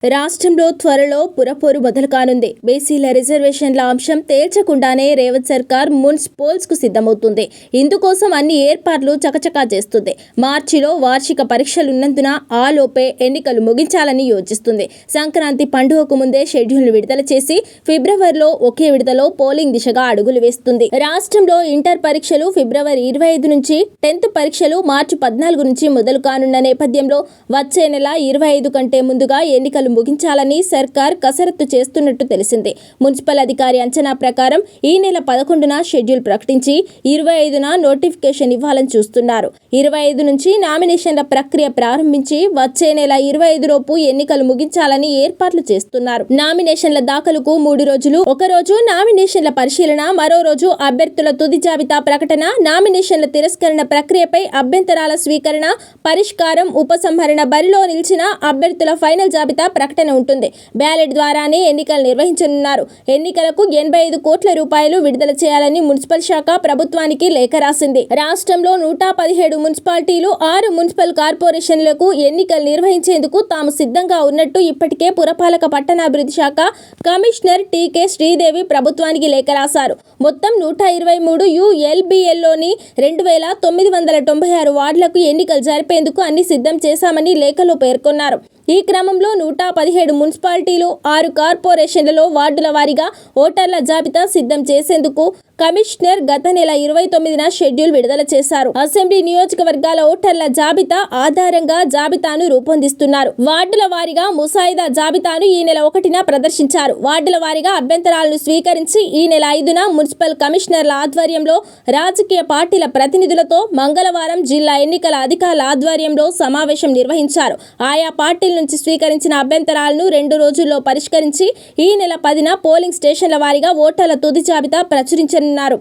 రాష్ట్రంలో త్వరలో పురపోరు మొదలు కానుంది. బీసీల రిజర్వేషన్ల అంశం తేల్చకుండానే రేవంత్ సర్కార్ మున్సిపల్స్ కు సిద్ధమవుతుంది. ఇందుకోసం అన్ని ఏర్పాట్లు చకచకా చేస్తుంది. మార్చిలో వార్షిక పరీక్షలున్నందున ఆలోపే ఎన్నికలు ముగించాలని యోచిస్తుంది. సంక్రాంతి పండుగకు ముందే షెడ్యూల్ను విడుదల చేసి ఫిబ్రవరిలో ఒకే విడతలో పోలింగ్ దిశగా అడుగులు వేస్తుంది. రాష్ట్రంలో ఇంటర్ పరీక్షలు ఫిబ్రవరి 25 నుంచి, 10th పరీక్షలు మార్చి 14 నుంచి మొదలు కానున్న నేపథ్యంలో వచ్చే నెల 25 కంటే ముందుగా ఎన్నికలు ముగించాలని సర్కార్ కసరత్తు చేస్తున్నట్టు తెలిసింది. మున్సిపల్ అధికారి అంచనా ప్రకారం ఈ నెల 11న షెడ్యూల్ ప్రకటించి 25న నోటిఫికేషన్ ఇవ్వాలని చూస్తున్నారు. 25 నుంచి నామినేషన్ల ప్రక్రియ ప్రారంభించి వచ్చే నెల 25 లోపు ఎన్నికలు ముగించాలని ఏర్పాట్లు చేస్తున్నారు. నామినేషన్ల దాఖలుకు 3 రోజులు, ఒక రోజు నామినేషన్ల పరిశీలన, మరో రోజు అభ్యర్థుల తుది జాబితా ప్రకటన, నామినేషన్ల తిరస్కరణ ప్రక్రియపై అభ్యంతరాల స్వీకరణ, పరిష్కారం, ఉపసంహరణ, బరిలో నిలిచిన అభ్యర్థుల ఫైనల్ జాబితా ప్రకటన ఉంటుంది. బ్యాలెట్ ద్వారానే ఎన్నికలు నిర్వహించనున్నారు. ఎన్నికలకు 85 కోట్ల రూపాయలు విడుదల చేయాలని మున్సిపల్ శాఖ ప్రభుత్వానికి లేఖ రాసింది. రాష్ట్రంలో 117 మున్సిపాలిటీలు, 6 మున్సిపల్ కార్పొరేషన్లకు ఎన్నికలు నిర్వహించేందుకు తాము సిద్ధంగా ఉన్నట్టు ఇప్పటికే పురపాలక పట్టణాభివృద్ధి శాఖ కమిషనర్ టీకే శ్రీదేవి ప్రభుత్వానికి లేఖ రాశారు. మొత్తం 123 యుఎల్బిఎల్లోని 2996 వార్డులకు ఎన్నికలు జరిపేందుకు అన్ని సిద్ధం చేశామని లేఖలో పేర్కొన్నారు. ఈ క్రమంలో 117 మున్సిపాలిటీలు, 6 కార్పొరేషన్లలో వార్డుల వారీగా ఓటర్ల జాబితా సిద్ధం చేసేందుకు కమిషనర్ గత నెల 29న షెడ్యూల్ విడుదల చేశారు. అసెంబ్లీ నియోజకవర్గాల ఓటర్ల జాబితా ఆధారంగా జాబితాను రూపొందిస్తున్నారు. వార్డుల వారీగా ముసాయిదా జాబితాను ఈ నెల 1న ప్రదర్శించారు. వార్డుల వారీగా అభ్యంతరాలను స్వీకరించి ఈ నెల 5న మున్సిపల్ కమిషనర్ల ఆధ్వర్యంలో రాజకీయ పార్టీల ప్రతినిధులతో మంగళవారం జిల్లా ఎన్నికల అధికారుల ఆధ్వర్యంలో సమావేశం నిర్వహించారు. ఆయా పార్టీల నుంచి స్వీకరించిన అభ్యంతరాలను 2 రోజుల్లో పరిష్కరించి ఈ నెల 10న పోలింగ్ స్టేషన్ల వారీగా ఓటర్ల తుది జాబితా ప్రచురించనున్నారు.